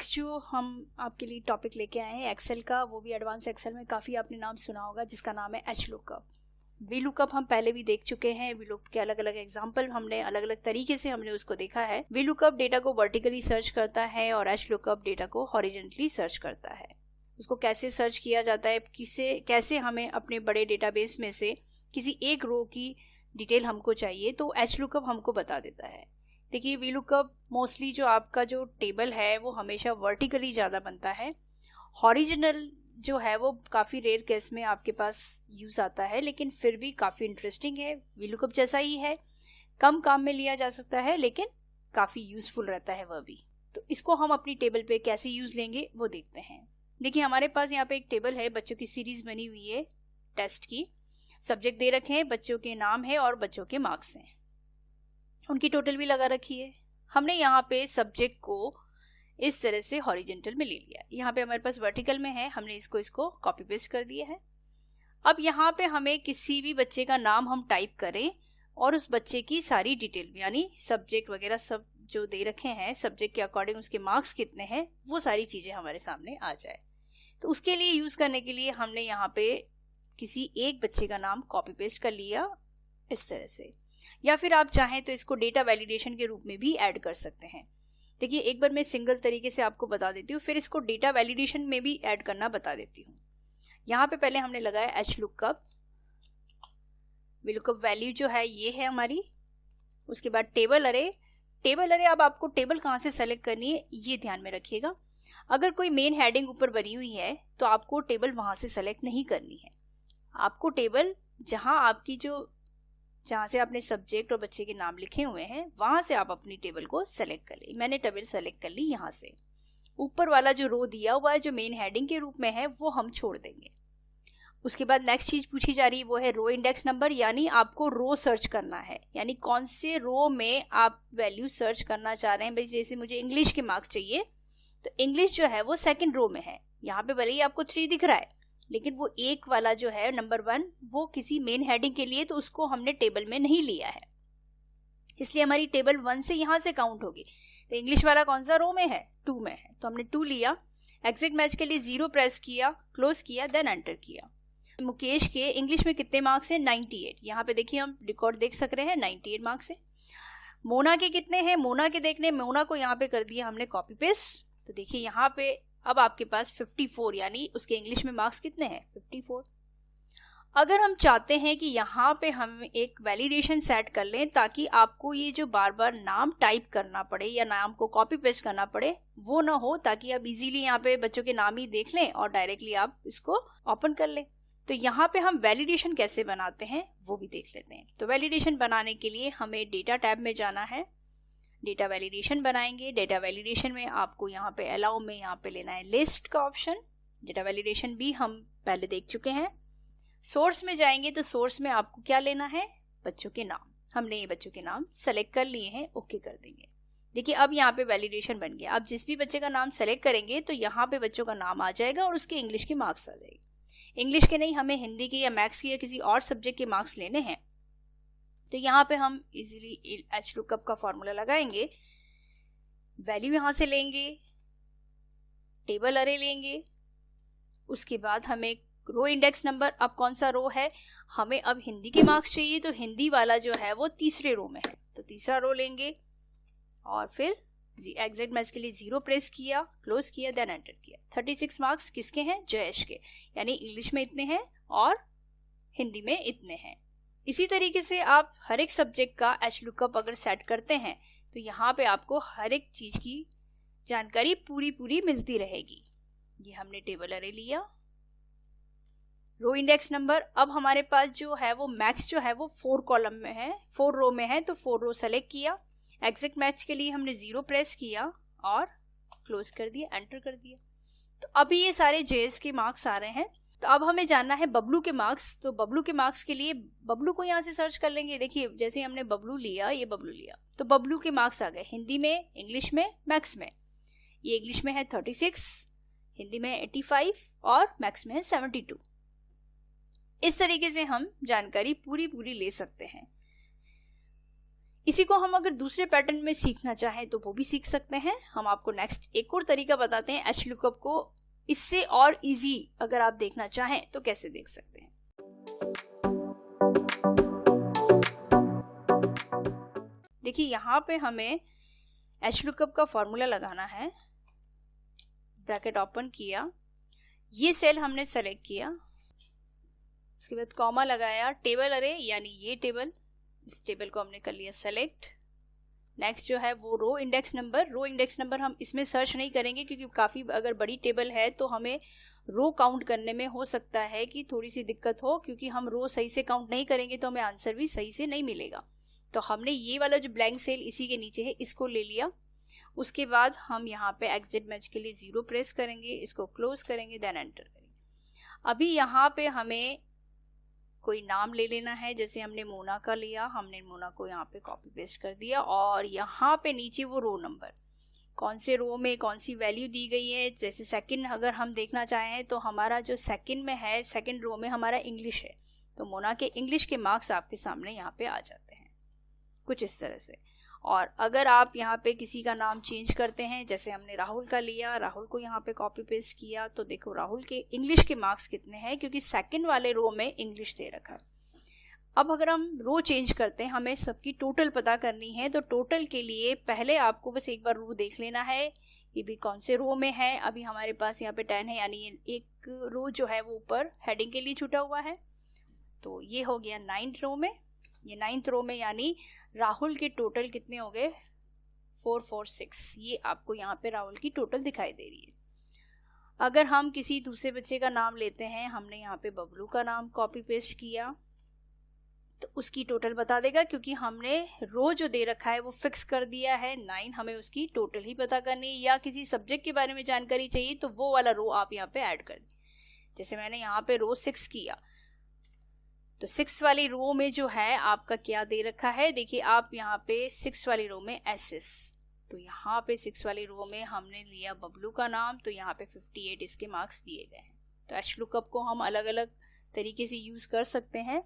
Next जो हम आपके लिए टॉपिक लेके आए हैं एक्सेल का, वो भी एडवांस एक्सेल में काफ़ी आपने नाम सुना होगा, जिसका नाम है एच लुकअप। वी लुकअप हम पहले भी देख चुके हैं। वी लुकअप के अलग अलग एग्जाम्पल हमने अलग अलग तरीके से हमने उसको देखा है। वी लुकअप डेटा को वर्टिकली सर्च करता है और एच लुकअप डेटा को हॉरिजॉन्टली सर्च करता है। उसको कैसे सर्च किया जाता है, कैसे हमें अपने बड़े डेटाबेस में से किसी एक रो की डिटेल हमको चाहिए तो एच लुकअप हमको बता देता है। देखिए, वी लुकअप मोस्टली जो आपका जो टेबल है वो हमेशा वर्टिकली ज़्यादा बनता है। हॉरिजॉन्टल जो है वो काफ़ी रेयर केस में आपके पास यूज़ आता है, लेकिन फिर भी काफ़ी इंटरेस्टिंग है। वी लुकअप जैसा ही है, कम काम में लिया जा सकता है लेकिन काफ़ी यूज़फुल रहता है वह भी। तो इसको हम अपनी टेबल पे कैसे यूज़ लेंगे वो देखते हैं। देखिए, हमारे पास यहाँ पे एक टेबल है, बच्चों की सीरीज़ बनी हुई है टेस्ट की। सब्जेक्ट दे रखे हैं, बच्चों के नाम है और बच्चों के मार्क्स हैं, उनकी टोटल भी लगा रखी है। हमने यहाँ पे सब्जेक्ट को इस तरह से हॉरिजॉन्टल में ले लिया। यहाँ पे हमारे पास वर्टिकल में है, हमने इसको कॉपी पेस्ट कर दिया है। अब यहाँ पे हमें किसी भी बच्चे का नाम हम टाइप करें और उस बच्चे की सारी डिटेल यानी सब्जेक्ट वगैरह सब जो दे रखे हैं, सब्जेक्ट के अकॉर्डिंग उसके मार्क्स कितने हैं, वो सारी चीज़ें हमारे सामने आ जाए। तो उसके लिए यूज़ करने के लिए हमने यहाँ पे किसी एक बच्चे का नाम कॉपी पेस्ट कर लिया इस तरह से, या फिर आप चाहें तो इसको डेटा वैलिडेशन के रूप में भी ऐड कर सकते हैं। देखिए, एक बार मैं सिंगल तरीके से आपको बता देती हूँ, फिर इसको डेटा वैलिडेशन में भी ऐड करना बता देती हूँ। यहाँ पे पहले हमने लगाया H lookup. V lookup value जो है ये है हमारी। उसके बाद टेबल अरे। अब आपको टेबल कहाँ से सेलेक्ट करनी है ये ध्यान में रखिएगा। अगर कोई मेन हेडिंग ऊपर बनी हुई है तो आपको टेबल वहाँ से सेलेक्ट नहीं करनी है। आपको टेबल जहाँ से आपने सब्जेक्ट और बच्चे के नाम लिखे हुए हैं वहाँ से आप अपनी टेबल को सेलेक्ट कर ली। मैंने टेबल सेलेक्ट कर ली। यहाँ से ऊपर वाला जो रो दिया हुआ है जो मेन हेडिंग के रूप में है वो हम छोड़ देंगे। उसके बाद नेक्स्ट चीज पूछी जा रही है वो है रो इंडेक्स नंबर, यानी आपको रो सर्च करना है, यानी कौन से रो में आप वैल्यू सर्च करना चाह रहे हैं। भाई जैसे मुझे इंग्लिश के मार्क्स चाहिए तो इंग्लिश जो है वो सेकेंड रो में है। यहाँ पे भले ही आपको 3 दिख रहा है लेकिन वो एक वाला जो है नंबर 1 वो किसी मेन हेडिंग के लिए, तो उसको हमने टेबल में नहीं लिया है, इसलिए हमारी टेबल 1 से यहाँ से काउंट होगी। तो इंग्लिश वाला कौन सा रो में है, 2 में है, तो हमने 2 लिया। एग्जिट मैच के लिए 0 प्रेस किया, क्लोज किया, देन एंटर किया। मुकेश के इंग्लिश में कितने मार्क्स हैं, 98। यहाँ पे देखिए हम रिकॉर्ड देख सक रहे हैं 98 मार्क्स है। मोना के कितने हैं, मोना के देखने मोना को यहाँ पे कर दिया हमने कॉपी पेस्ट। तो देखिए यहाँ पे अब आपके पास 54, यानी उसके इंग्लिश में मार्क्स कितने हैं, 54। अगर हम चाहते हैं कि यहाँ पे हम एक वैलिडेशन सेट कर लें ताकि आपको ये जो बार बार नाम टाइप करना पड़े या नाम को कॉपी पेस्ट करना पड़े वो ना हो, ताकि आप इजीली यहाँ पे बच्चों के नाम ही देख लें और डायरेक्टली आप इसको ओपन कर लें, तो यहाँ पे हम वैलिडेशन कैसे बनाते हैं वो भी देख लेते हैं। तो वैलिडेशन बनाने के लिए हमें डेटा टैब में जाना है, डेटा वैलिडेशन बनाएंगे। डेटा वैलिडेशन में आपको यहाँ पे अलाउ में यहाँ पे लेना है लिस्ट का ऑप्शन। डेटा वैलिडेशन भी हम पहले देख चुके हैं। सोर्स में जाएंगे तो सोर्स में आपको क्या लेना है, बच्चों के नाम। हमने ये बच्चों के नाम सेलेक्ट कर लिए हैं, ओके कर देंगे। देखिए अब यहाँ पे वैलिडेशन बन गया। आप जिस भी बच्चे का नाम सेलेक्ट करेंगे तो यहाँ पे बच्चों का नाम आ जाएगा और उसके इंग्लिश के मार्क्स आ जाएंगे। इंग्लिश के नहीं, हमें हिंदी के या मैथ्स के या किसी और सब्जेक्ट के मार्क्स लेने हैं, तो यहाँ पे हम इजीली एच लुकअप का फॉर्मूला लगाएंगे, वैल्यू यहाँ से लेंगे, टेबल अरे लेंगे, उसके बाद हमें रो इंडेक्स नंबर, अब कौन सा रो है, हमें अब हिंदी के मार्क्स चाहिए तो हिंदी वाला जो है वो तीसरे रो में है, तो तीसरा रो लेंगे और फिर एग्जिट मैच के लिए 0 प्रेस किया, क्लोज किया, देन एंटर किया। 36 मार्क्स किसके हैं, जयेश के, यानी इंग्लिश में इतने हैं और हिंदी में इतने हैं। इसी तरीके से आप हर एक सब्जेक्ट का एच लुकअप अगर सेट करते हैं तो यहाँ पे आपको हर एक चीज की जानकारी पूरी मिलती रहेगी। ये हमने टेबल अरे लिया, रो इंडेक्स नंबर। अब हमारे पास जो है वो मैक्स जो है वो 4 कॉलम में है, 4 रो में है, तो 4 रो सेलेक्ट किया। एग्जिट मैच के लिए हमने 0 प्रेस किया और क्लोज कर दिया, एंटर कर दिया। तो अभी ये सारे जेएस के मार्क्स आ रहे हैं। तो अब हमें जानना है बबलू के मार्क्स। तो बबलू के मार्क्स के लिए बबलू को यहाँ से सर्च कर लेंगे। देखिए जैसे हमने बबलू लिया, ये बबलू लिया, तो बबलू के मार्क्स आ गए हिंदी में, इंग्लिश में, मैथ्स में। ये इंग्लिश में है 36, हिंदी में 85 और मैथ्स में है 72। इस तरीके से हम जानकारी पूरी ले सकते हैं। इसी को हम अगर दूसरे पैटर्न में सीखना चाहें तो वो भी सीख सकते हैं। हम आपको नेक्स्ट एक और तरीका बताते हैं HLOOKUP को इससे और इजी अगर आप देखना चाहें तो कैसे देख सकते हैं। देखिए यहाँ पे हमें HLOOKUP का फॉर्मूला लगाना है। ब्रैकेट ओपन किया, ये सेल हमने सेलेक्ट किया, उसके बाद कॉमा लगाया, टेबल अरे यानी ये टेबल, इस टेबल को हमने कर लिया सेलेक्ट। नेक्स्ट जो है वो रो इंडेक्स नंबर हम इसमें सर्च नहीं करेंगे क्योंकि काफ़ी अगर बड़ी टेबल है तो हमें रो काउंट करने में हो सकता है कि थोड़ी सी दिक्कत हो, क्योंकि हम रो सही से काउंट नहीं करेंगे तो हमें आंसर भी सही से नहीं मिलेगा। तो हमने ये वाला जो ब्लैंक सेल इसी के नीचे है इसको ले लिया। उसके बाद हम यहाँ पे एग्जिट मैच के लिए 0 प्रेस करेंगे, इसको क्लोज करेंगे, देन एंटर करेंगे। अभी यहाँ पे हमें कोई नाम ले लेना है, जैसे हमने मोना का लिया, हमने मोना को यहाँ पे कॉपी पेस्ट कर दिया और यहाँ पे नीचे वो रो नंबर कौन से रो में कौन सी वैल्यू दी गई है। जैसे सेकंड अगर हम देखना चाहें तो हमारा जो सेकंड में है, सेकंड रो में हमारा इंग्लिश है, तो मोना के इंग्लिश के मार्क्स आपके सामने यहाँ पे आ जाते हैं कुछ इस तरह से। और अगर आप यहाँ पे किसी का नाम चेंज करते हैं, जैसे हमने राहुल का लिया, राहुल को यहाँ पे कॉपी पेस्ट किया, तो देखो राहुल के इंग्लिश के मार्क्स कितने हैं, क्योंकि सेकंड वाले रो में इंग्लिश दे रखा है। अब अगर हम रो चेंज करते हैं, हमें सबकी टोटल पता करनी है, तो टोटल के लिए पहले आपको बस एक बार रो देख लेना है ये भी कौन से रो में है। अभी हमारे पास यहाँ पे 10 है, यानी एक रो जो है वो ऊपर हेडिंग के लिए छूटा हुआ है, तो ये हो गया 9th रो में। ये 9th रो में यानी राहुल के टोटल कितने हो गए 446। ये आपको यहाँ पे राहुल की टोटल दिखाई दे रही है। अगर हम किसी दूसरे बच्चे का नाम लेते हैं, हमने यहाँ पे बबलू का नाम कॉपी पेस्ट किया, तो उसकी टोटल बता देगा, क्योंकि हमने रो जो दे रखा है वो फिक्स कर दिया है 9, हमें उसकी टोटल ही पता करनी है। या किसी सब्जेक्ट के बारे में जानकारी चाहिए तो वो वाला रो आप यहाँ पे ऐड कर दें। जैसे मैंने यहाँ पे रो 6 किया, तो 6 वाली रो में जो है आपका क्या दे रखा है, देखिए आप यहाँ पे 6 वाली रो में SS, तो यहाँ पे 6 वाली रो में हमने लिया बबलू का नाम, तो यहाँ पे 58 इसके मार्क्स दिए गए हैं। तो HLOOKUP को हम अलग अलग तरीके से यूज़ कर सकते हैं।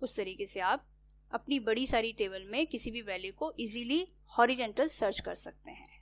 उस तरीके से आप अपनी बड़ी सारी टेबल में किसी भी वैल्यू को इजीली हॉरिजॉन्टल सर्च कर सकते हैं।